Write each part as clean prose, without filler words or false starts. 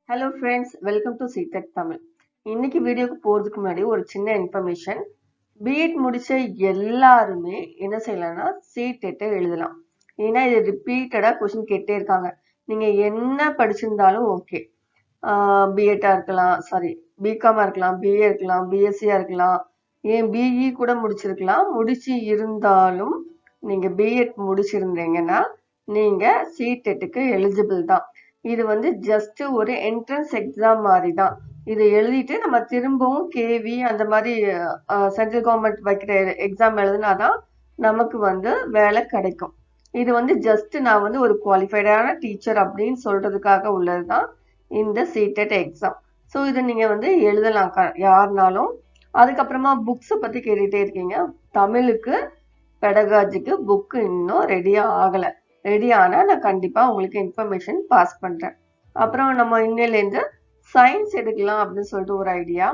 Hello friends, welcome to சீடெக் தமிழ். இன்னைக்கு வீடியோக்கு போகிறதுக்கு முன்னாடி ஒரு சின்ன இன்ஃபர்மேஷன். பிஎட் முடிச்ச எல்லாருமே என்ன செய்யலாம்னா சீடெட்டை எழுதலாம். ஏன்னா இது ரிப்பீட்டடாக கொஷின் கேட்டே இருக்காங்க. நீங்கள் என்ன படிச்சிருந்தாலும் ஓகே, பிஎட்டாக இருக்கலாம், சாரி பிகாமாக இருக்கலாம், பிஏ இருக்கலாம், பிஎஸ்சியாக இருக்கலாம், ஏன் பிஇ கூட முடிச்சிருக்கலாம். முடிச்சு இருந்தாலும் நீங்கள் பிஎட் முடிச்சிருந்தீங்கன்னா நீங்கள் சீடெட்டுக்கு எலிஜிபிள் தான். இது வந்து ஜஸ்ட் ஒரு என்ட்ரன்ஸ் எக்ஸாம் மாதிரி தான். இதை எழுதிட்டு நம்ம திரும்பவும் கேவி அந்த மாதிரி சென்ட்ரல் கவர்மெண்ட் வைக்கிற எக்ஸாம் எழுதினாதான் நமக்கு வந்து வேலை கிடைக்கும். இது வந்து ஜஸ்ட் நான் வந்து ஒரு குவாலிஃபைடான டீச்சர் அப்படின்னு சொல்றதுக்காக உள்ளதுதான் இந்த சீடெட் எக்ஸாம். ஸோ இதை நீங்க வந்து எழுதலாம் யாருனாலும். அதுக்கப்புறமா புக்ஸை பத்தி கேட்டுட்டே இருக்கீங்க. தமிழுக்கு பெடகாஜிக்கு புக்கு இன்னும் ரெடியா ஆகலை. ரெடி ஆனால் நான் கண்டிப்பாக உங்களுக்கு இன்ஃபர்மேஷன் பாஸ் பண்ணுறேன். அப்புறம் நம்ம இன்னிலேருந்து சயின்ஸ் எடுக்கலாம் அப்படின்னு சொல்லிட்டு ஒரு ஐடியா.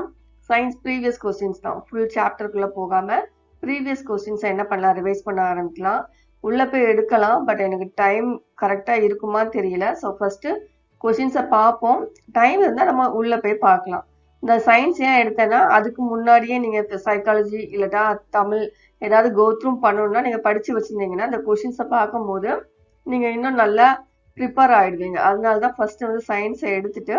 சயின்ஸ் ப்ரீவியஸ் கொஸ்டின்ஸ் தான், ஃபுல் சாப்டருக்குள்ளே போகாமல் ப்ரீவியஸ் கொஸ்டின்ஸை என்ன பண்ணலாம், ரிவைஸ் பண்ண ஆரம்பிக்கலாம். உள்ளே போய் எடுக்கலாம், பட் எனக்கு டைம் கரெக்டாக இருக்குமான்னு தெரியல. ஸோ ஃபஸ்ட்டு கொஸ்டின்ஸை பார்ப்போம். டைம் இருந்தால் நம்ம உள்ளே போய் பார்க்கலாம். இந்த சயின்ஸ் ஏன் எடுத்தேன்னா, அதுக்கு முன்னாடியே நீங்கள் இப்போ சைக்காலஜி இல்லட்டா தமிழ் ஏதாவது கோத்ரூ பண்ணணும்னா நீங்கள் படித்து வச்சுருந்தீங்கன்னா இந்த கொஷின்ஸை பார்க்கும்போது நீங்கள் இன்னும் நல்லா ப்ரிப்பேர் ஆகிடுவீங்க. அதனால தான் ஃபஸ்ட்டு வந்து சயின்ஸை எடுத்துட்டு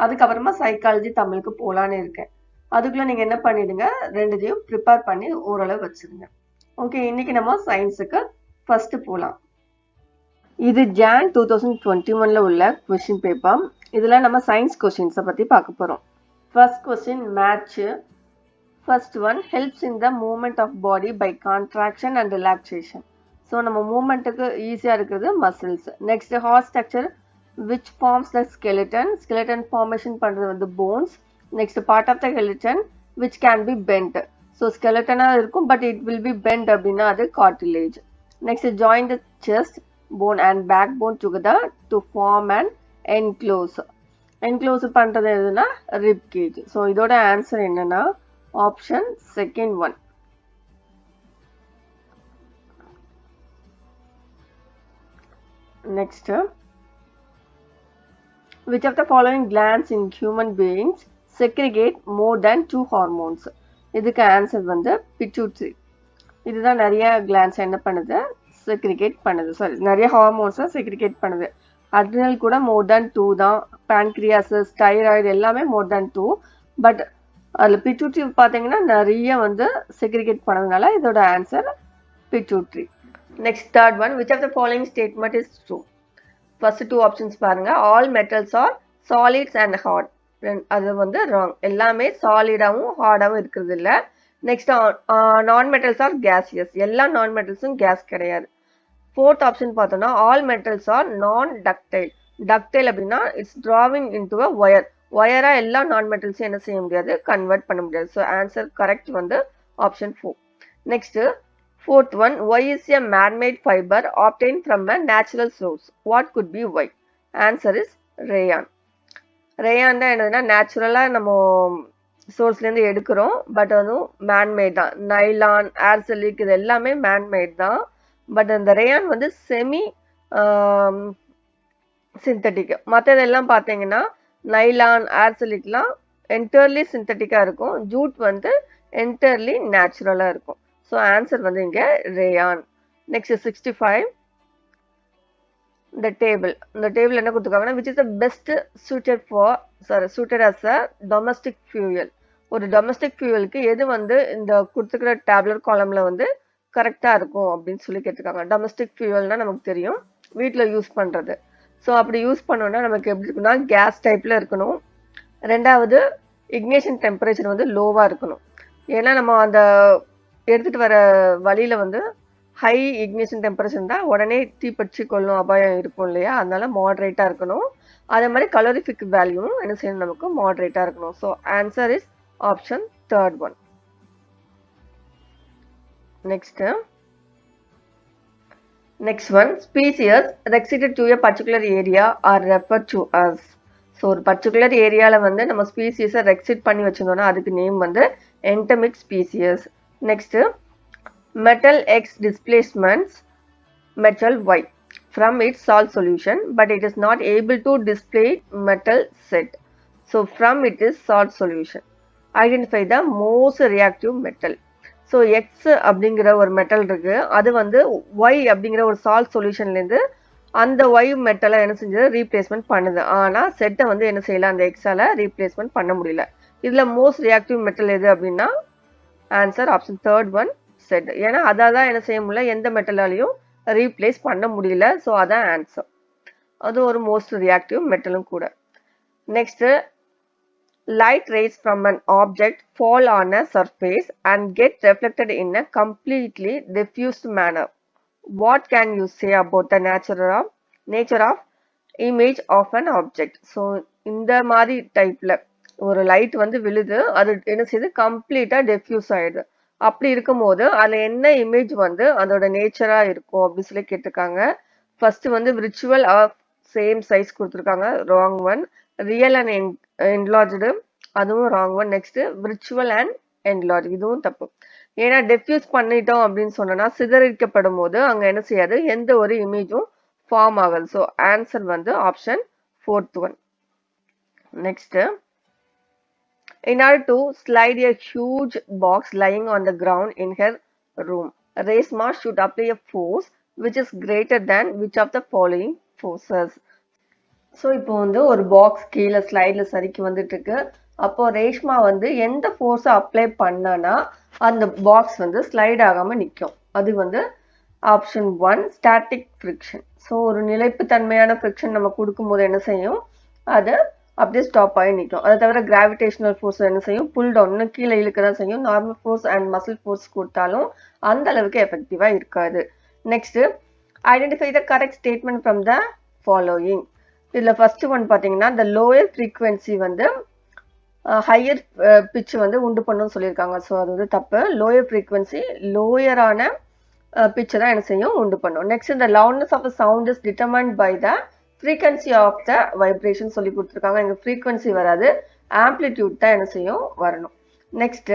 அதுக்கப்புறமா சைக்காலஜி தமிழுக்கு போகலான்னு இருக்கேன். அதுக்குள்ளே நீங்கள் என்ன பண்ணிடுங்க, ரெண்டுத்தையும் ப்ரிப்பேர் பண்ணி ஓரளவு வச்சுருங்க. ஓகே, இன்னைக்கு நம்ம சயின்ஸுக்கு ஃபஸ்ட்டு போகலாம். இது ஜான் 2021 உள்ள கொஷின் பேப்பர். இதில் நம்ம சயின்ஸ் கொஷின்ஸை பற்றி பார்க்க போகிறோம். First question match. First one, helps in the movement of body by contraction and relaxation. So நம்ம மூவ்மெண்ட்டுக்கு ஈஸியாக இருக்கிறது muscles. Next, hard structure which forms the skeleton. Skeleton formation பண்ணுறது வந்து bones. Next, part of the skeleton which can be bent. So ஸ்கெலிட்டனாக இருக்கும் but it will be bent அப்படின்னா அது cartilage. Next, join the chest bone and back bone together to form and enclose. Enclose பண்ணுறது எதுனா rib gauge. So இதோட answer என்னன்னா option second one. Next, which of the following glands in human beings segregate more than 2 hormones? இதுக்கு answer வந்து pituitary. இதுதான் நிறைய glands என்ன பண்ணுது, செக்ரிகேட் பண்ணுது. சாரி, நிறைய ஹார்மோன்ஸை செக்ரிகேட் பண்ணுது. அட்ரினல் கூட மோர் தேன் 2 தான். பேன்க்ரியாசஸ், தைராய்டு எல்லாமே மோர் தேன் 2. பட் அதில் பிட்யூட்ரி பார்த்தீங்கன்னா நிறைய வந்து செக்ரிகேட் பண்ணதுனால இதோட answer pituitary. Next, third one, which of the following statement is true. First two options பாருங்க. All metals are solids and hard. அது வந்து ராங். எல்லாமே சாலிடாகவும் ஹார்டாகவும் இருக்கிறது இல்லை. நெக்ஸ்ட், நான் மெட்டல்ஸ் ஆர் கேசியஸ். எல்லா நான் மெட்டல்ஸும் கேஸ் கிடையாது. ஃபோர்த் ஆப்ஷன் பார்த்தோம்னா all metals are non ductile. Ductile அப்படின்னா it's drawing into a wire. ஒயரா எல்லா நான் மெட்டல்ஸும் என்ன செய்ய முடியாது, கன்வெர்ட் பண்ண முடியாது. ஸோ ஆன்சர் கரெக்ட் வந்து option 4. Next, fourth one, why is a man-made fiber obtained from a natural source? What could be why? Answer is rayon. rayon தான் என்னதுன்னா நேச்சுரலாக நம்ம சோர்ஸ்லேருந்து எடுக்கிறோம். பட் வந்து மேன்மேட் தான். நைலான், ஏர்செலிக் இது எல்லாமே மேன்மேட் தான். பட் அந்த ரேயான் வந்து செமி சிந்தட்டிக். மற்றதெல்லாம் பார்த்தீங்கன்னா நைலான், ஏர்செலிக்லாம் என்டர்லி சிந்தட்டிக்காக இருக்கும். ஜூட் வந்து என்டர்லி நேச்சுரலாக இருக்கும். ஸோ ஆன்சர் வந்து இங்கே ரேயான். நெக்ஸ்ட் 65, இந்த டேபிள். இந்த டேபிள் என்ன கொடுத்துருக்காங்கன்னா which is the best suited as a domestic fuel. ஒரு டொமஸ்டிக் ஃபியூயலுக்கு எது வந்து இந்த கொடுத்துருக்கிற டேப்லெட் காலம்ல வந்து கரெக்டாக இருக்கும் அப்படின்னு சொல்லி கேட்டிருக்காங்க. டொமஸ்டிக் ஃபியூயல்னா நமக்கு தெரியும், வீட்டில் யூஸ் பண்ணுறது. ஸோ அப்படி யூஸ் பண்ணோன்னா நமக்கு எப்படி இருக்குன்னா கேஸ் டைப்பில் இருக்கணும். ரெண்டாவது, இக்னேஷன் டெம்பரேச்சர் வந்து லோவாக இருக்கணும். ஏன்னா நம்ம அந்த எடுத்துகிட்டு வர வழியில் வந்து ஹை இக்னிஷன் டெம்பரேச்சர் இருந்தால் உடனே தீப்பற்றி கொள்ளும் அபாயம் இருக்கும் இல்லையா, அதனால மாட்ரேட்டாக இருக்கணும். அதே மாதிரி கலோரிஃபிக் வேல்யூவும் என்ன செய்யணும், நமக்கு மாட்ரேட்டாக இருக்கணும். So answer is option third one. Next one, species restricted to a particular area are refer to as. So ஒரு பர்டிகுலர் ஏரியாவில் வந்து நம்ம ஸ்பீசியஸை ரெஸ்ட்ரிக்ட் பண்ணி வச்சுருந்தோம்னா அதுக்கு நேம் வந்து endemic species. Next, metal X displacements metal Y. from its salt solution, but it is not able to display metal set. So from it is salt solution. Identify the most reactive metal. So X அப்படிங்கிற ஒரு metal இருக்கு, அது வந்து Y அப்படிங்கிற ஒரு salt சொல்யூஷன்லேருந்து அந்த Y மெட்டலை என்ன செஞ்சது ரீப்ளேஸ்மெண்ட் பண்ணுது. ஆனால் செட்டை வந்து என்ன செய்யல, அந்த எக்ஸால ரீப்ளேஸ்மெண்ட் பண்ண முடியல. இதில் மோஸ்ட் ரியாக்டிவ் மெட்டல் எது அப்படின்னா answer option third one set. ஏன்னா அதான் என்ன செய்ய முடியல, எந்த மெட்டலாலையும் ரீப்ளேஸ் பண்ண முடியல. ஸோ அதான் ஆன்சர். அது ஒரு மோஸ்ட் ரியாக்டிவ் மெட்டலும் கூட. Next, light rays from an object fall on a surface and get reflected in a completely diffused manner. What can you say about the nature of image of an object? So இந்த மாதிரி டைப்ல ஒரு light வந்து விழுது, அது என்ன செய்யுது, கம்ப்ளீட்டா டிஃப்யூஸ் ஆயிடுது. அப்படி இருக்கும்போது அதுல என்ன இமேஜ் வந்து அதோட நேச்சரா இருக்கும் அப்படின்னு சொல்லி கேட்டிருக்காங்க. ஃபர்ஸ்ட் வந்து விர்ச்சுவல் ஆஃப் சேம் சைஸ் கொடுத்துருக்காங்க, wrong one. Real and enlarged, அதுவும் wrong one. Next virtual and enlarge, இதுவும் தப்பு. ஏன்னா டெஃப்யூஸ் பண்ணிட்டோம் அப்படின்னு சொன்னா சிதறடிக்கப்படும் போது அங்க என்ன செய்யாது, எந்த ஒரு இமேஜும் ஃபார்ம் ஆகாது. ஸோ ஆன்சர் வந்து option fourth one. Next, in order to slide a huge box lying on the ground in her room, Reshma should apply a force which is greater than which of the following forces? So இப்போ வந்து ஒரு box கீழே ஸ்லைடில் சறுக்கி வந்துட்டு இருக்கு. அப்போ ரேஷ்மா வந்து எந்த ஃபோர்ஸை அப்ளை பண்ணனா அந்த பாக்ஸ் வந்து ஸ்லைட் ஆகாமல் நிற்கும்? அது வந்து option one static friction. So ஒரு நிலைப்புத்தன்மையான ஃப்ரிக்ஷன் நம்ம கொடுக்கும்போது என்ன செய்யும், அது அப்படியே ஸ்டாப் ஆகி நிற்கும். அதை தவிர கிராவிடேஷனல் ஃபோர்ஸ் என்ன செய்யும், புல் டவுன் கீழே இழுக்க தான் செய்யும். Normal force and muscle force கொடுத்தாலும் அந்த அளவுக்கு எஃபெக்டிவாக இருக்காது. Next, identify the correct statement from the following. இதில் ஃபர்ஸ்ட் ஒன் பார்த்தீங்கன்னா இந்த லோயர் ஃப்ரீக்வன்சி வந்து ஹையர் பிட்ச் வந்து உண்டு பண்ணுன்னு சொல்லியிருக்காங்க. ஸோ அது வந்து தப்பு. லோயர் ஃப்ரீக்வன்சி லோயரான பிட்சை தான் என்ன செய்யும், உண்டு பண்ணும். நெக்ஸ்ட், இந்த loudness of the sound is determined by the frequency of the vibration சொல்லி கொடுத்துருக்காங்க. இங்கே ஃப்ரீக்வன்சி வராது, ஆம்ப்ளிடியூட் தான் என்ன செய்யும் வரணும். Next,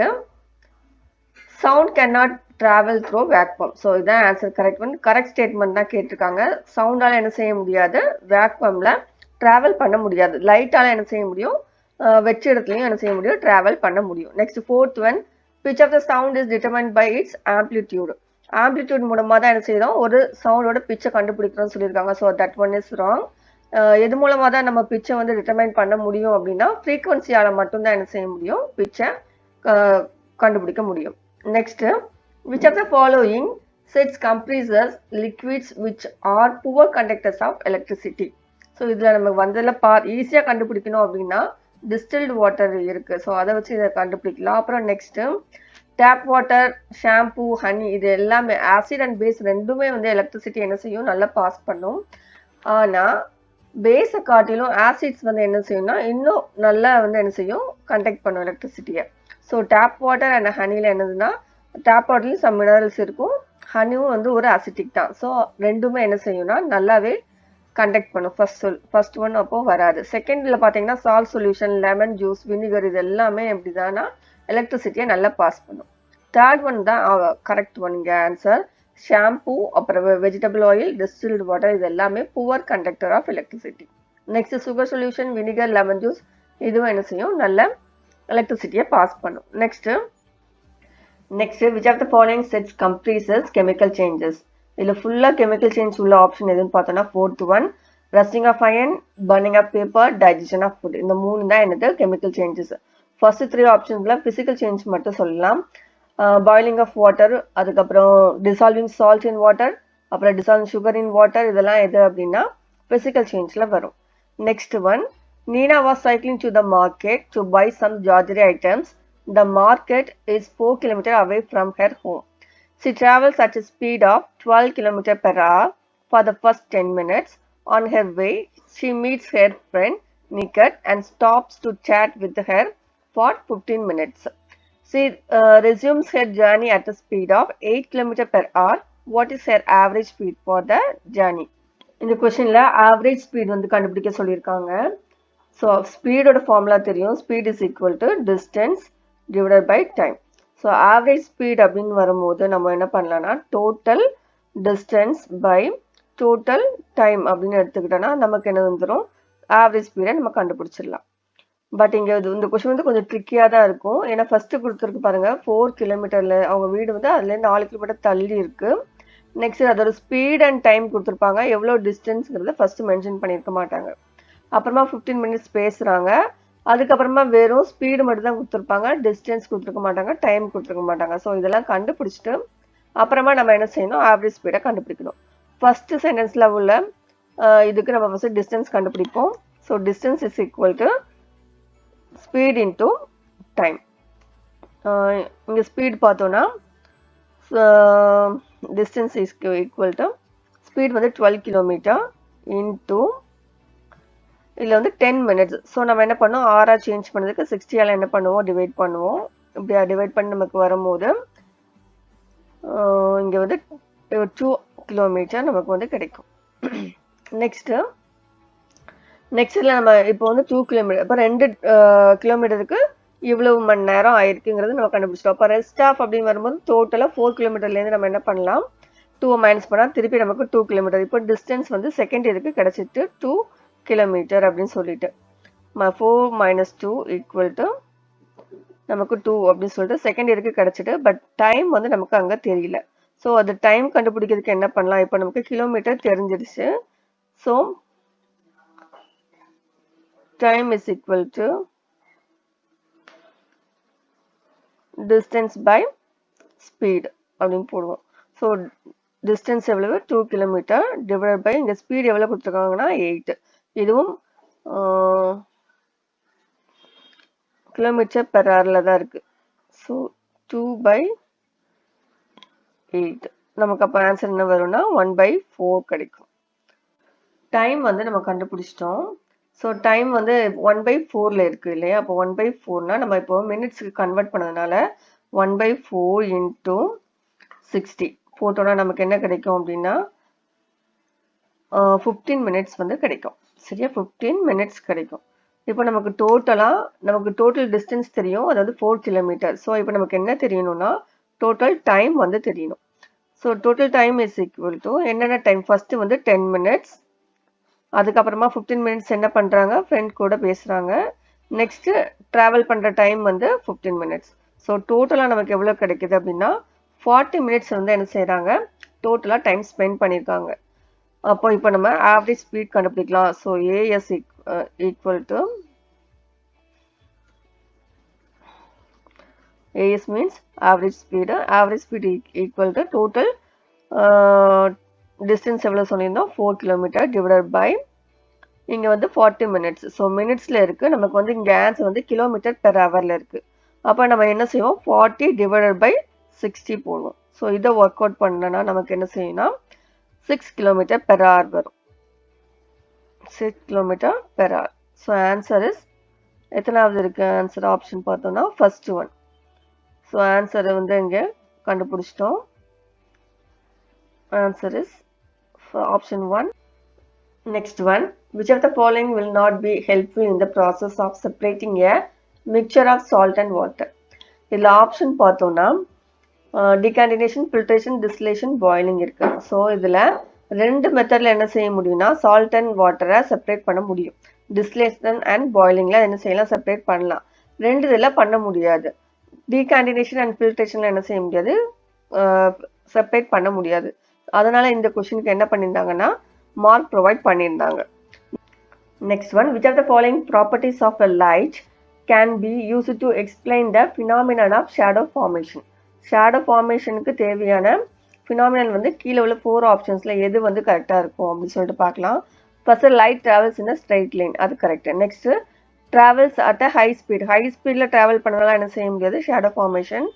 sound can not travel through vacuum. So இதுதான் answer correct one. Correct statement தான் கேட்டிருக்காங்க. சவுண்டால என்ன செய்ய முடியாது, வேக்வம்ல டிராவல் பண்ண முடியாது. லைட்டால என்ன செய்ய முடியும், வெச்ச இடத்துலையும் என்ன செய்ய முடியும், டிராவல் பண்ண முடியும். Next fourth one, pitch of the sound is determined by its amplitude. Amplitude மூலமாக தான் என்ன செய்யறோம், ஒரு சவுண்டோட பிச்சை கண்டுபிடிக்கிறோம்னு சொல்லியிருக்காங்க. So that one is wrong. எது மூலமாக தான் நம்ம பிச்சை வந்து டிட்டர்மைன் பண்ண முடியும் அப்படின்னா ஃப்ரீக்வன்சியால் மட்டும்தான் என்ன செய்ய முடியும், பிச்சை கண்டுபிடிக்க முடியும். Next, which of the following sets comprises liquids which are poor conductors of electricity? So இதில் நம்ம வந்ததில் ஈஸியாக கண்டுபிடிக்கணும் அப்படின்னா டிஸ்டில்டு வாட்டர் இருக்கு. ஸோ அதை வச்சு இதை கண்டுபிடிக்கலாம். அப்புறம் next, tap water, shampoo, honey, இது எல்லாமே ஆசிட் அண்ட் பேஸ் ரெண்டுமே வந்து எலக்ட்ரிசிட்டி என்ன செய்யும், நல்லா பாஸ் பண்ணும். ஆனால் பேஸை காட்டிலும் ஆசிட்ஸ் வந்து என்ன செய்யும்னா இன்னும் நல்லா வந்து என்ன செய்யும், கண்டக்ட் பண்ணும் எலக்ட்ரிசிட்டியை. ஸோ டேப் வாட்டர் அண்ட் ஹனியில் என்னதுன்னா, டேப் வாட்டர்லையும் சம் மினரல்ஸ் இருக்கும், ஹனியும் வந்து ஒரு அசிட்டிக் தான். ஸோ ரெண்டுமே என்ன செய்யும்னா நல்லாவே கண்டக்ட் பண்ணும். ஃபர்ஸ்ட் ஒன் அப்போ வராது. செகண்ட்ல பார்த்தீங்கன்னா salt solution, lemon juice, vinegar, இது எல்லாமே எப்படிதானா எலக்ட்ரிசிட்டியை நல்லா பாஸ் பண்ணும். தேர்ட் ஒன் தான் கரெக்ட் ஒன். இங்கே ஆன்சர் ஷாம்பூ, அப்புறம் வெஜிடபிள் ஆயில், டிஸ்டில்டு வாட்டர், இது எல்லாமே poor conductor of electricity. Next sugar solution, vinegar, lemon juice, இதுவும் என்ன செய்யும், நல்ல எலக்ட்ரிசிட்டியை பாஸ் பண்ணும். Next, which of the following sets comprises chemical changes? இதில் ஃபுல்லாக கெமிக்கல் சேஞ்ச் உள்ள ஆப்ஷன் எதுன்னு பார்த்தோன்னா fourth one, rusting of iron, burning of paper, digestion of food. இந்த மூணு தான் என்னது கெமிக்கல் சேஞ்சஸ். ஃபர்ஸ்ட் த்ரீ ஆப்ஷன்ஸ்ல பிசிக்கல் சேஞ்ச் மட்டும் சொல்லலாம். பாயிலிங் ஆஃப் வாட்டர், அதுக்கப்புறம் டிசால்விங் சால்ட் இன் வாட்டர், அப்புறம் டிசால்விங் சுகர் இன் வாட்டர், இதெல்லாம் எது அப்படின்னா பிசிக்கல் சேஞ்சில் வரும். Next one, Nina was cycling to the market to buy some jewelry items. The market is 4 km away from her home. She travels at a speed of 12 km per hour for the first 10 minutes. On her way, she meets her friend Nikat and stops to chat with her for 15 minutes. She resumes her journey at a speed of 8 km per hour. What is her average speed for the journey? இந்த கொஸ்டின்ல average speed வந்து கண்டுபிடிக்க சொல்லியிருக்காங்க. So ஸ்பீடோட formula தெரியும், speed is equal to distance divided by time. So average speed அப்படின்னு வரும்போது நம்ம என்ன பண்ணலாம்னா total distance by total time அப்படின்னு எடுத்துக்கிட்டோன்னா நமக்கு என்ன வந்துடும், ஆவரேஜ் ஸ்பீடை நம்ம கண்டுபிடிச்சிடலாம். பட் இங்கே இந்த கொஸ்டின் வந்து கொஞ்சம் ட்ரிக்கியாக தான் இருக்கும். ஏன்னா ஃபர்ஸ்ட் கொடுத்துருக்கு பாருங்க 4 கிலோமீட்டரில் அவங்க வீடு வந்து அதுலேருந்து 4 கிலோமீட்டர் தள்ளி இருக்கு. நெக்ஸ்ட் அதோட ஸ்பீட் அண்ட் டைம் கொடுத்துருப்பாங்க, எவ்வளோ டிஸ்டன்ஸ்ங்கிறத ஃபர்ஸ்ட் மென்ஷன் பண்ணியிருக்க மாட்டாங்க. அப்புறமா 15 மினிட்ஸ் பேசுகிறாங்க. அதுக்கப்புறமா வெறும் ஸ்பீடு மட்டும் தான் கொடுத்துருப்பாங்க, டிஸ்டன்ஸ் கொடுத்துருக்க மாட்டாங்க, டைம் கொடுத்துருக்க மாட்டாங்க. ஸோ இதெல்லாம் கண்டுபிடிச்சிட்டு அப்புறமா நம்ம என்ன செய்யணும், ஆவரேஜ் ஸ்பீடை கண்டுபிடிக்கணும். ஃபர்ஸ்ட் சென்டென்ஸில் உள்ள இதுக்கு நம்ம ஃபர்ஸ்ட் டிஸ்டன்ஸ் கண்டுபிடிப்போம். So distance is equal to speed into time. இங்கே ஸ்பீட் பார்த்தோன்னா distance is equal to speed வந்து 12 கிலோமீட்டர் இன்டூ இதில் வந்து 10 மினிட்ஸ். ஸோ நம்ம என்ன பண்ணோம், 6 சேஞ்ச் பண்ணதுக்கு 60ஆல் என்ன பண்ணுவோம், டிவைட் பண்ணுவோம். இப்படி டிவைட் பண்ணி நமக்கு வரும்போது இங்கே வந்து 2 கிலோமீட்டர் நமக்கு வந்து கிடைக்கும். நெக்ஸ்ட்டில் நம்ம இப்போ வந்து 2 கிலோமீட்டர், இப்போ 2 கிலோமீட்டருக்கு இவ்வளவு மணி நேரம் ஆயிருக்குங்கிறது நம்ம கண்டுபிடிச்சிட்டோம். அப்போ ரெஸ்ட் ஆஃப் அப்படின்னு வரும்போது டோட்டலாக 4 கிலோமீட்டர்லேருந்து நம்ம என்ன பண்ணலாம், 2 மைனஸ் பண்ணால் திருப்பி நமக்கு 2 கிலோமீட்டர். இப்போ டிஸ்டன்ஸ் வந்து செகண்ட் இதுக்கு கிடைச்சிட்டு 2 கிலோமீட்டர் அப்படின்னு சொல்லிட்டு 4 மைனஸ் 2 ஈக்குவல் டு நமக்கு 2 அப்படின்னு சொல்லிட்டு செகண்ட் இயருக்கு கிடைச்சிட்டு. பட் டைம் வந்து நமக்கு அங்கே தெரியல. ஸோ அது டைம் கண்டுபிடிக்கிறதுக்கு என்ன பண்ணலாம், இப்போ நமக்கு கிலோமீட்டர் தெரிஞ்சிடுச்சு. So time is equal to distance by speed அப்படின்னு போடுவோம். ஸோ டிஸ்டன்ஸ் எவ்வளவு, 2 கிலோமீட்டர் டிவைட் பை இங்கே ஸ்பீட் எவ்வளோ கொடுத்துருக்காங்கன்னா 8. இதுவும் கிலோமீட்டர் பெர் ஹவரில் தான் இருக்குது. ஸோ 2/8 நமக்கு அப்போ ஆன்சர் என்ன வரும்னா 1/4 கிடைக்கும். டைம் வந்து நம்ம கண்டுபிடிச்சிட்டோம். ஸோ டைம் வந்து 1/4ல் இருக்குது இல்லையா, அப்போ 1/4னா நம்ம இப்போ மினிட்ஸுக்கு கன்வெர்ட் பண்ணதுனால 1/4 இன்டூ 60 போட்டோன்னா நமக்கு என்ன கிடைக்கும் அப்படின்னா 15 மினிட்ஸ் வந்து கிடைக்கும். சரியா, 15 மினிட்ஸ் கிடைக்கும். இப்போ நமக்கு டோட்டல் டிஸ்டன்ஸ் தெரியும், அதாவது 4 கிலோமீட்டர். ஸோ இப்போ நமக்கு என்ன தெரியணும்னா டோட்டல் டைம் வந்து தெரியணும். So total time is equal to என்னென்ன டைம், ஃபர்ஸ்ட் வந்து 10 மினிட்ஸ், அதுக்கப்புறமா 15 மினிட்ஸ் என்ன பண்ணுறாங்க, ஃப்ரெண்ட் கூட பேசுகிறாங்க. நெக்ஸ்ட் ட்ராவல் பண்ணுற டைம் வந்து 15 மினிட்ஸ். ஸோ டோட்டலாக நமக்கு எவ்வளோ கிடைக்குது அப்படின்னா 40 மினிட்ஸ் வந்து என்ன செய்கிறாங்க, டோட்டலாக டைம் ஸ்பெண்ட் பண்ணியிருக்காங்க. அப்போ இப்போ நம்ம ஆவரேஜ் ஸ்பீட் கண்டுபிடிக்கலாம். So as equal to AS means average speed. Average speed equal to total distance எவ்வளோ சொல்லியிருந்தோம், 4 கிலோமீட்டர் டிவைடட் பை இங்கே வந்து 40 மினிட்ஸ். ஸோ மினிட்ஸில் இருக்குது, நமக்கு வந்து இங்கே ஆன்சர் வந்து கிலோமீட்டர் பெர் ஹவரில் இருக்குது. அப்போ நம்ம என்ன செய்வோம், 40 டிவைடட் பை 60 போடுவோம். ஸோ இதை ஒர்க் அவுட் பண்ணனா நமக்கு என்ன செய்யணும்னா 6 கிலோமீட்டர் பெர் ஹவர் வரும். 6 kilometre per hour. So answer is எத்தனாவது இருக்குது ஆன்சர் ஆப்ஷன் பார்த்தோம்னா ஃபர்ஸ்ட் ஒன். ஸோ ஆன்சரை வந்து இங்கே கண்டுபிடிச்சிட்டோம். Answer is option 1. Next one, which of the following will not be helpful in the process of separating a mixture of salt and water? இதில் option பார்த்தோம்னா டிகாண்டினேஷன், filtration, distillation, boiling இருக்கு. So இதில் 2 மெத்தடில் என்ன செய்ய முடியும்னா சால்ட் அண்ட் வாட்டரை separate பண்ண முடியும். டிஸ்டிலேஷன் அண்ட் பாயிலிங்கில் என்ன செய்யலாம், செப்பரேட் பண்ணலாம். 2 இதில் பண்ண முடியாது. டீகாண்டினேஷன் அண்ட் ஃபில்ட்ரேஷனில் என்ன செய்ய முடியாது, செப்பரேட் பண்ண முடியாது. அதனால இந்த கொஸ்டினுக்கு என்ன பண்ணியிருந்தாங்கன்னா மார்க் ப்ரொவைட் பண்ணியிருந்தாங்க. Next one, which of the following properties of a light can be used to explain the phenomenon of shadow formation? Shadow ஃபார்மேஷனுக்கு தேவையான ஃபினாமினல் வந்து கீழே உள்ள 4 ஆப்ஷன்ஸில் எது வந்து கரெக்டாக இருக்கும் அப்படின்னு சொல்லிட்டு பார்க்கலாம். First light travels in straight line, அது correct. Next travels at a high ஸ்பீடில் ட்ராவல் பண்ணதால என்ன செய்ய முடியாது, ஷேடோ ஃபார்மேஷன்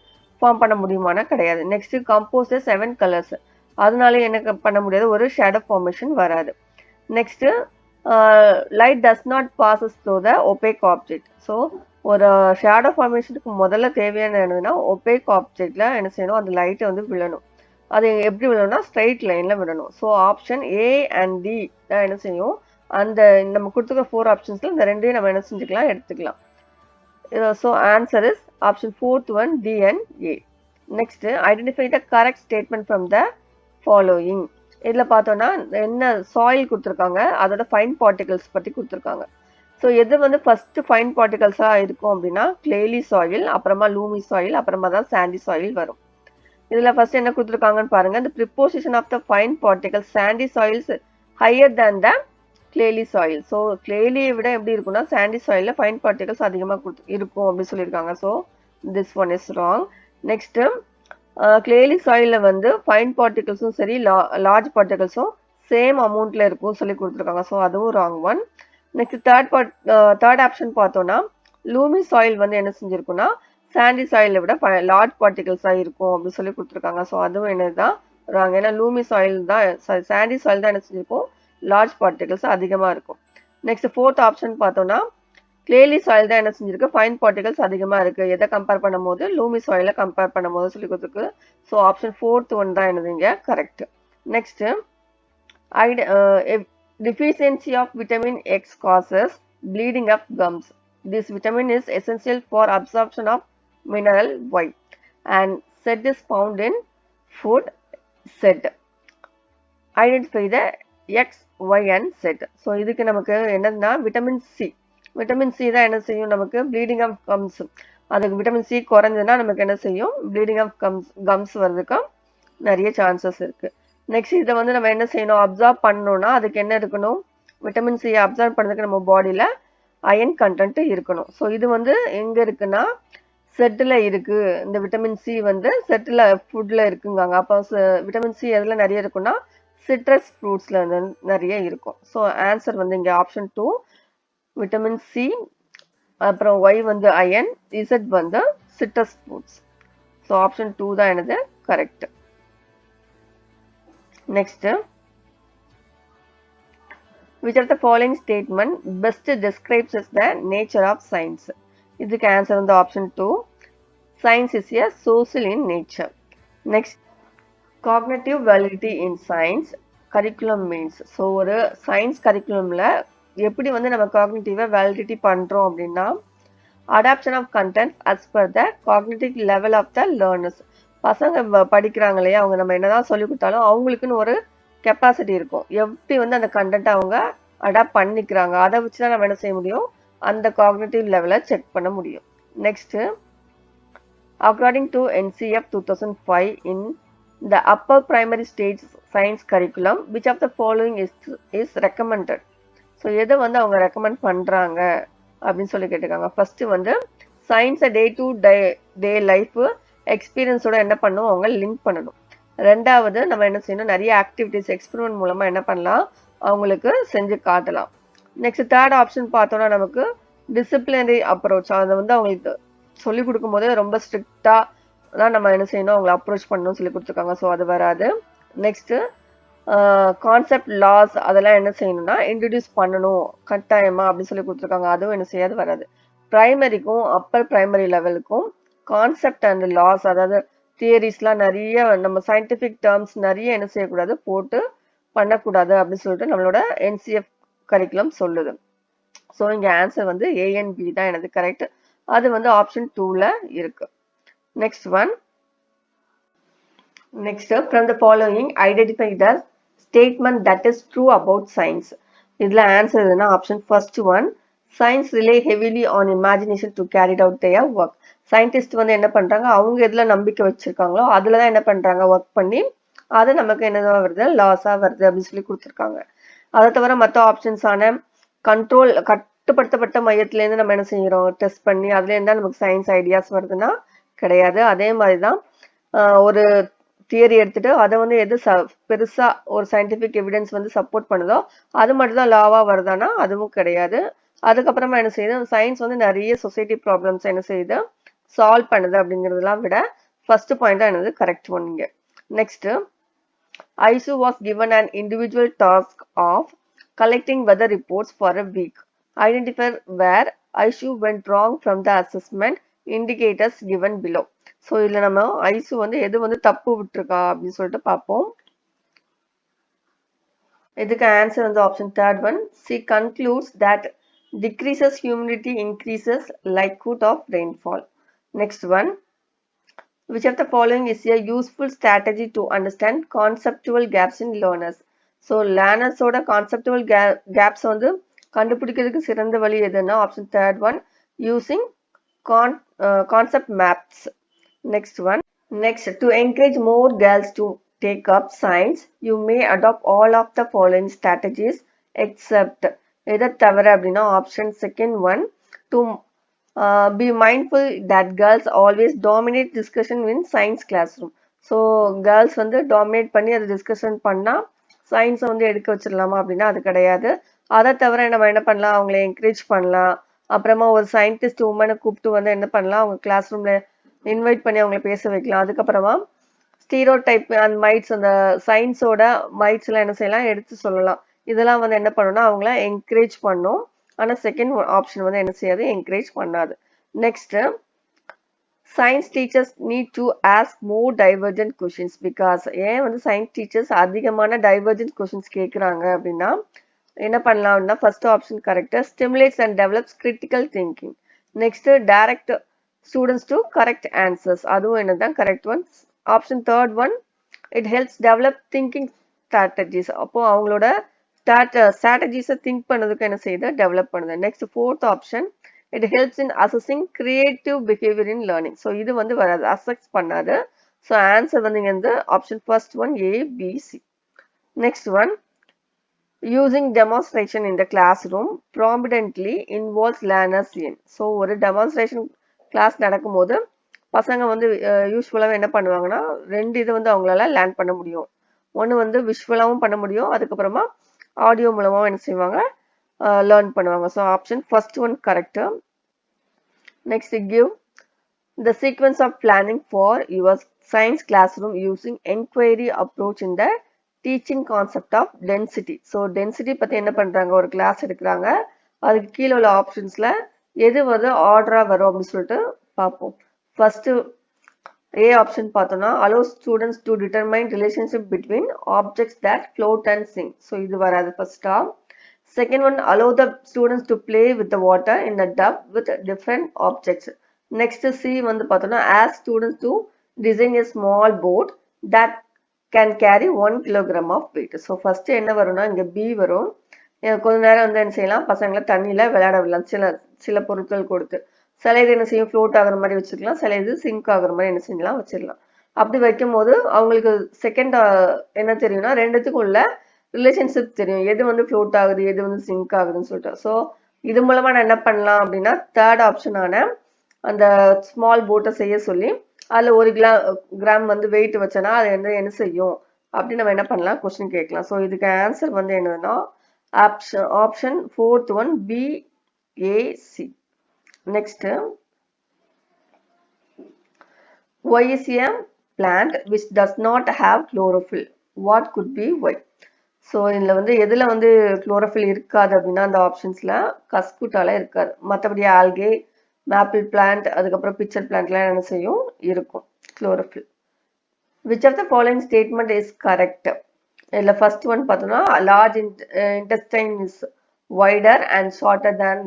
ஃபார்ம் பண்ண முடியுமானா கிடையாது. நெக்ஸ்ட் கம்போஸ் 7 கலர்ஸ், அதனால என்ன பண்ண முடியாது, ஒரு ஷேடோ ஃபார்மேஷன் வராது. Next light does not bosses through the opaque object. So ஒரு ஷேடோ ஃபார்மேஷனுக்கு முதல்ல தேவையான என்னதுன்னா ஒபேக் ஆப்ஜெக்டில் என்ன செய்யணும், அந்த லைட்டை வந்து விழணும். அது எப்படி விழணும்னா ஸ்ட்ரைட் லைனில் விழணும். So option A and D தான் என்ன செய்யும், அந்த நம்ம கொடுத்துருக்க 4 ஆப்ஷன்ஸில் இந்த 2 நம்ம என்ன செஞ்சுக்கலாம், எடுத்துக்கலாம். So answer is option 4th one, D and A. Next identify the correct statement from the following. இதுல பார்த்தோம்னா என்ன சாயில் கொடுத்துருக்காங்க, அதோட ஃபைன் பார்ட்டிகல்ஸ் பத்தி கொடுத்துருக்காங்க. ஸோ எது வந்து ஃபர்ஸ்ட் ஃபைன் பார்ட்டிகல்ஸா இருக்கும் அப்படின்னா கிளேலி சாயில், அப்புறமா லூமி சாயில், அப்புறமா தான் சாண்டி சாயில் வரும். இதுல ஃபர்ஸ்ட் என்ன கொடுத்துருக்காங்கன்னு பாருங்க. the preposition of the fine particles sandy soils higher than the clayey soil. So கிளேலியை விட எப்படி இருக்கும்னா சாண்டி சாயில்ல ஃபைன் பார்ட்டிகல்ஸ் அதிகமா இருக்கும் அப்படின்னு சொல்லியிருக்காங்க. So this one is wrong. Next clayey சாயில்ல வந்து ஃபைன் பார்ட்டிகல்ஸும் சரி லார்ஜ் பார்ட்டிகல்ஸும் சேம் அமௌண்ட்ல இருக்கும் சொல்லி கொடுத்துருக்காங்க. ஸோ அதுவும் wrong one. Next third option பார்த்தோம்னா லூமி சாயில் வந்து என்ன செஞ்சிருக்கும்னா சாண்டி சாயிலை விட லார்ஜ் பார்ட்டிகல்ஸா இருக்கும் அப்படின்னு சொல்லி கொடுத்துருக்காங்க. ஸோ அதுவும் என்னதான் ராங். ஏன்னா லூமி சாயில் தான் சாண்டி சாயில் தான் என்ன செஞ்சிருக்கும் லார்ஜ் பார்ட்டிகல்ஸ் அதிகமா இருக்கும். நெக்ஸ்ட் ஃபோர்த் ஆப்ஷன் பார்த்தோம்னா கிளேலி சாயில் தான் என்ன செஞ்சிருக்கு ஃபைன் பார்ட்டிகல்ஸ் அதிகமா இருக்கு. எதை கம்பேர் பண்ணும்போது லூமி சாயில கம்பேர் பண்ணும்போது சொல்லி கொடுத்துருக்கு. ஸோ ஆப்ஷன் ஃபோர்த் ஒன் தான் என்னதுங்க correct. Next deficiency of vitamin X causes bleeding of gums. This vitamin is essential for absorption of mineral Y and Z is found in food Z. Identify the X, Y and Z. So இதுக்கு நமக்கு என்னன்னா vitamin C. Vitamin C தான் என்ன செய்யும் நமக்கு bleeding of comes. அதுக்கு vitamin C குறைஞ்சதுன்னா நமக்கு என்ன செய்யும் ப்ளீடிங் ஆஃப் கம்ஸ் வர்றதுக்கு நிறைய சான்சஸ் இருக்கு. நெக்ஸ்ட் இதை வந்து நம்ம என்ன செய்யணும் அப்சார்ப் பண்ணணும்னா அதுக்கு என்ன இருக்கணும் விட்டமின் சி அப்சார்ப் பண்ணதுக்கு நம்ம பாடியில அயன் கண்டென்ட் இருக்கணும். ஸோ இது வந்து எங்க இருக்குன்னா செட்டில் இருக்கு. இந்த விட்டமின் சி வந்து செட்டில் ஃபுட்ல இருக்குங்க. அப்போ விட்டமின் சி எதுல நிறைய இருக்குன்னா சிட்ரஸ் ஃப்ரூட்ஸ்ல நிறைய இருக்கும். ஸோ ஆன்சர் வந்து இங்க ஆப்ஷன் 2 விட்டமின் சி, அப்புறம் ஒய் வந்து அயன், இசட் வந்து சிட்ரஸ் ஃப்ரூட்ஸ். ஸோ ஆப்ஷன் 2 தான் என்னது correct. Next, which of the following statement best describes the nature of science? இதுக்கு ஆன்சர் வந்து option 2 science is a social in nature. Next, cognitive validity in science curriculum means. So ஒரு science கரிக்குலம்ல எப்படி வந்து நம்ம காக்னிட்டிவை validity பண்றோம் அப்படின்னா adaptation of content as per the cognitive level of the learners. பசங்க படிக்கிறாங்க இல்லையா அவங்க நம்ம என்னதான் சொல்லி கொடுத்தாலும் அவங்களுக்குன்னு ஒரு கெப்பாசிட்டி இருக்கும். எப்படி வந்து அந்த கண்டென்ட் அவங்க அடாப்ட் பண்ணிக்கிறாங்க அதை வச்சுதான் நம்ம என்ன செய்ய முடியும் அந்த காக்னிட்டிவ் லெவலை செக் பண்ண முடியும். Next according to NCF 2005 in the upper primary stage science curriculum which of the following is recommended. So எதை வந்து அவங்க ரெக்கமெண்ட் பண்றாங்க அப்படின்னு சொல்லி கேட்டிருக்காங்க. ஃபர்ஸ்ட் வந்து சயின்ஸை டே டு டே லைஃப் எக்ஸ்பீரியன்ஸோட என்ன பண்ணும் அவங்க லிங்க் பண்ணணும். ரெண்டாவது நம்ம என்ன செய்யணும் நிறைய ஆக்டிவிட்டிஸ் எக்ஸ்பெரிமெண்ட் மூலமா என்ன பண்ணலாம் அவங்களுக்கு செஞ்சு காட்டலாம். நெக்ஸ்ட் தேர்ட் ஆப்ஷன் பார்த்தோம்னா நமக்கு டிசிப்ளினரி அப்ரோச். அதை வந்து அவங்களுக்கு சொல்லிக் கொடுக்கும் போது ரொம்ப ஸ்ட்ரிக்டா தான் நம்ம என்ன செய்யணும் அவங்களை அப்ரோச் பண்ணணும்னு சொல்லி கொடுத்துருக்காங்க. ஸோ அது வராது. நெக்ஸ்ட் கான்செப்ட் லாஸ் அதெல்லாம் என்ன செய்யணும்னா இன்ட்ரடியூஸ் பண்ணணும் கட்டாயமா அப்படின்னு சொல்லி கொடுத்துருக்காங்க. அதுவும் என்ன செய்யாது வராது. பிரைமரிக்கும் அப்பர் பிரைமரி லெவலுக்கும் கான்செப்ட் அண்ட் லாஸ் அதாவது தியரிஸ்லாம் நிறைய நம்ம சயின்டிபிக் டேர்ம்ஸ் நிறைய என்ன செய்யக்கூடாது போட்டு பண்ணக்கூடாது அப்படின்னு சொல்லிட்டு நம்மளோட NCF கரிக்குலம் சொல்லுது. ஸோ இங்க ஆன்சர் வந்து ANB தான் எனது கரெக்ட். அது வந்து ஆப்ஷன் 2ல இருக்கு. Next one next from the following identify the statement that is true about science. இதுல ஆன்சர் எதுனா option first one science relay heavily on imagination to carried out there work. Scientist வந்து என்ன பண்றாங்க அவங்க எதுல நம்பிக்கை வச்சிருக்காங்களோ அதுலதான் என்ன பண்றாங்க ஒர்க் பண்ணி அது நமக்கு என்னதான் வருது லாஸா வருது அப்படின்னு சொல்லி கொடுத்துருக்காங்க. அதை தவிர மற்ற ஆப்ஷன்ஸான கண்ட்ரோல் கட்டுப்படுத்தப்பட்ட மையத்துல இருந்து நம்ம என்ன செய்யறோம் டெஸ்ட் பண்ணி அதுல இருந்தா நமக்கு சயின்ஸ் ஐடியாஸ் வருதுன்னா கிடையாது. அதே மாதிரிதான் ஒரு தியரி எடுத்துட்டு அதை வந்து எது பெருசா ஒரு சயின்டிபிக் எவிடன்ஸ் வந்து சப்போர்ட் பண்ணுதோ அது மட்டும் தான் லாவா வருதானா அதுவும் கிடையாது. அதுக்கப்புறமா என்ன செய்யுது சயின்ஸ் வந்து நிறைய சொசைட்டி ப்ராப்ளம்ஸ் என்ன செய்யுது சால்வ் பண்ணுது அப்படிங்கிறதுலாம் விட ஃபர்ஸ்ட் பாயிண்ட் தான் என்னது கரெக்ட் ஒன் இங்க. Next Aisu was given an individual task of collecting weather reports for a week. Identify where Aisu went wrong from the assessment indicators given below. So இதுல நம்ம ஐசு வந்து எது வந்து தப்பு விட்டுருக்கா அப்படின்னு சொல்லிட்டு பார்ப்போம். இதுக்கு ஆன்சர் வந்து option third one she concludes that decreases humidity increases likelihood of rainfall. Next one Which of the following is a useful strategy to understand conceptual gaps in learners? So learners ஓட conceptual gaps வந்து கண்டுபிடிக்கிறதுக்கு சிறந்த வழி எதுன்னா option third one using concept maps. Next one. Next, to encourage more girls to take up science, you may adopt all of the following strategies except எதை தவிர அப்படின்னா option second one to be mindful that girls always dominate discussion in science classroom. So girls வந்து dominate பண்ணி அதை discussion பண்ணா சயின்ஸை வந்து எடுக்க வச்சிடலாமா அப்படின்னா அது கிடையாது. அதை தவிர நம்ம என்ன பண்ணலாம், அவங்களை என்கரேஜ் பண்ணலாம். அப்புறமா ஒரு சயின்டிஸ்ட் உமனை கூப்பிட்டு வந்து என்ன பண்ணலாம், அவங்க கிளாஸ் ரூம்ல இன்வைட் பண்ணி அவங்களை பேச வைக்கலாம். அதுக்கப்புறமா ஸ்டீரியோடைப் அந்த மைட்ஸ், அந்த சயின்ஸோட மைட்ஸ் எல்லாம் என்ன செய்யலாம், எடுத்து சொல்லலாம். இதெல்லாம் வந்து என்ன பண்ணணும்னா அவங்கள என்கரேஜ் பண்ணும். ஆனால் செகண்ட் ஆப்ஷன் வந்து என்ன செய்யாது, என்கரேஜ் பண்ணாது. Next, science teachers need to ask more divergent questions because ஏன் வந்து சயின்ஸ் டீச்சர்ஸ் அதிகமான டைவர்ஜென்ட் கொஷின்ஸ் கேட்குறாங்க அப்படின்னா என்ன பண்ணலாம் அப்படின்னா first option correct, stimulates and develops critical thinking. Next, direct students to correct answers, அதுவும் என்னதான் correct one. Option third one, it helps develop thinking strategies, அப்போ அவங்களோட strategies திங்க் பண்ணதுக்கு என்ன செய்யுது, டெவலப் பண்ணுது. Next fourth option, it helps in assessing creative behaviour in learning. So இது வந்து வராது, அசஸ் பண்ணாது. ஸோ ஆன்சர் வந்து இங்க வந்து option first one ABC. Next one, using demonstration in the classroom prominently involves learners in. So ஒரு demonstration class நடக்கும்போது பசங்க வந்து யூஸ்வலாக என்ன பண்ணுவாங்கன்னா ரெண்டு இது வந்து அவங்களால லேர்ன் பண்ண முடியும். ஒன்று வந்து விஷுவலாகவும் பண்ண முடியும், அதுக்கப்புறமா ஆடியோ மூலமாகவும் என்ன செய்வாங்க, லேர்ன் பண்ணுவாங்க. So option first one correct. Next, give the sequence of planning for your science classroom using enquiry approach in the teaching concept of density. So density பத்தி என்ன பண்றாங்க, ஒரு கிளாஸ் எடுக்கிறாங்க, அதுக்கு கீழே உள்ள ஆப்ஷன்ஸ்ல எது வந்து ஆர்டரா வரும் அப்படின்னு சொல்லிட்டு பார்ப்போம். ஃபர்ஸ்ட் A ஆப்ஷன் பார்த்தோம்னா allow students to determine relationship between objects that float and sink. So இது வராது first. Second one, allow the students to play with the water in a tub with different objects. Next, C வந்து பார்த்தோம்னா ask students to design a small boat that can carry 1 kilogram of weight. So first என்ன வரும்னா இங்க B வரும். கொஞ்ச நேரம் வந்து என்ன செய்யலாம், பசங்களை தண்ணியில விளையாட விடலாம், சில பொருட்கள் கொடுத்து. சில இது என்ன செய்யும், ஃப்ளோட் ஆகுற மாதிரி வச்சுக்கலாம், சில இது சிங்க் ஆகுற மாதிரி என்ன செய்யலாம் வச்சிடலாம். அப்படி வைக்கும் போது அவங்களுக்கு செகண்ட் என்ன தெரியும்னா ரெண்டுத்துக்கும் உள்ள ரிலேஷன்ஷிப் தெரியும், எது வந்து ஃப்ளோட் ஆகுது எது வந்து சிங்க் ஆகுதுன்னு சொல்லிட்டு. ஸோ இது மூலமா நான் என்ன பண்ணலாம் அப்படின்னா தேர்ட் ஆப்ஷனான அந்த ஸ்மால் போட்டை செய்ய சொல்லி அதில் 1 கிராம் வந்து வெயிட் வச்சேன்னா அது வந்து என்ன செய்யும் அப்படின்னு நம்ம என்ன பண்ணலாம், கொஸ்டின் கேட்கலாம். ஸோ இதுக்கு ஆன்சர் வந்து என்னதுன்னா option fourth one BAC. Next, why is a plant which does not have chlorophyll? What could be why? So இதில் வந்து எதில் வந்து குளோரோஃபில் இருக்காது அப்படின்னா அந்த ஆப்ஷன்ஸில் கஸ்குட்டால இருக்காது, மற்றபடி ஆல்கே, மேப்பிள் பிளான்ட், அதுக்கப்புறம் பிக்சர் பிளான்ட்லாம் என்ன செய்யும், இருக்கும் chlorophyll. Which of the following statement is correct? இதில் ஃபர்ஸ்ட் ஒன் பார்த்தோம்னா large intestine is wider and shorter than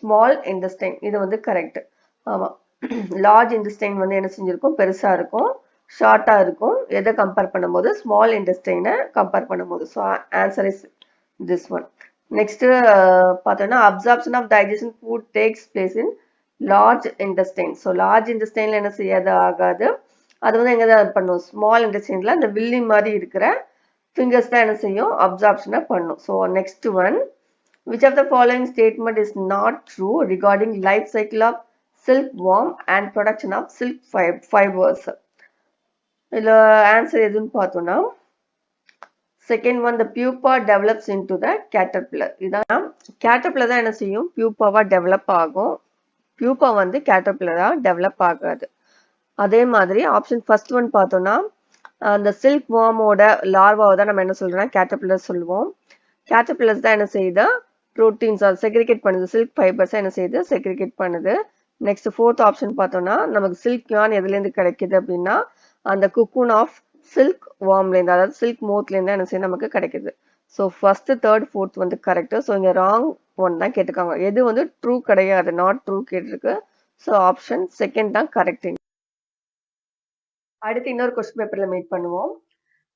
small intestine, இது வந்து கரெக்ட். ஆமாம், லார்ஜ் இன்டெஸ்டைன் வந்து என்ன செஞ்சிருக்கும், பெருசாக இருக்கும், ஷார்ட்டாக இருக்கும், எதை கம்பேர் பண்ணும்போது ஸ்மால் இன்டெஸ்டைனை கம்பேர் பண்ணும்போது. So answer is this one. Next பார்த்தோம்னா absorption of digestion food takes place in large intestine. So large இன்டெஸ்டைனில் என்ன செய்யாது, ஆகாது, அது வந்து எங்கே தான் பண்ணும், ஸ்மால் இன்டெஸ்டைனில் அந்த வில்லி மாதிரி இருக்கிற ஃபிங்கர்ஸ் தான் என்ன செய்யும், அப்சார்ப்ஷனை பண்ணும். So next one, which of the following statement is not true regarding life cycle of silkworm and production of silk fibers? இதில் ஆன்சர் எதுன்னு பார்த்தோம்னா second one, the pupa develops into the caterpillar. இதான் caterpillar தான் என்ன செய்யும், pupaவா develop ஆகும், pupa வந்து caterpillar develop ஆகாது. அதே மாதிரி ஆப்ஷன் ஃபர்ஸ்ட் ஒன் பார்த்தோம்னா அந்த சில்க் வார்மோட லார்வாவை தான் நம்ம என்ன சொல்றோம்னா கேட்டர்பில்லர் சொல்லுவோம். கேட்டர்பில்லர்ஸ் தான் என்ன செய்யுது, ப்ரோட்டீன்ஸ் அதை செக்ரிகேட் பண்ணுது, சில்க் ஃபைபர்ஸ் என்ன செய்யுது, செக்ரிகேட் பண்ணுது. நெக்ஸ்ட் ஃபோர்த் ஆப்ஷன் பார்த்தோம்னா நமக்கு சில்க் யான் எதுலேருந்து கிடைக்குது அப்படின்னா அந்த குக்கூன் ஆஃப் சில்க் வார்ம்லேருந்து, அதாவது சில்க் மோத்லேருந்து என்ன செய்யும் நமக்கு கிடைக்குது. ஸோ ஃபர்ஸ்ட் தேர்ட் ஃபோர்த் வந்து கரெக்ட். ஸோ இங்கே ராங் ஒன் தான் கேட்டிருக்காங்க, எது வந்து ட்ரூ கிடையாது, நாட் ட்ரூ கேட்டிருக்கு. ஸோ ஆப்ஷன் செகண்ட் தான் கரெக்ட். அடுத்து இன்னொரு கொஸ்டின் பேப்பர்ல மீட் பண்ணுவோம்.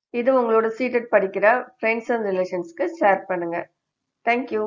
இது உங்களோட சீடெட் படிக்கிற ஃப்ரெண்ட்ஸ் அண்ட் ரிலேஷன்ஸ்க்கு ஷேர் பண்ணுங்க. தேங்க்யூ.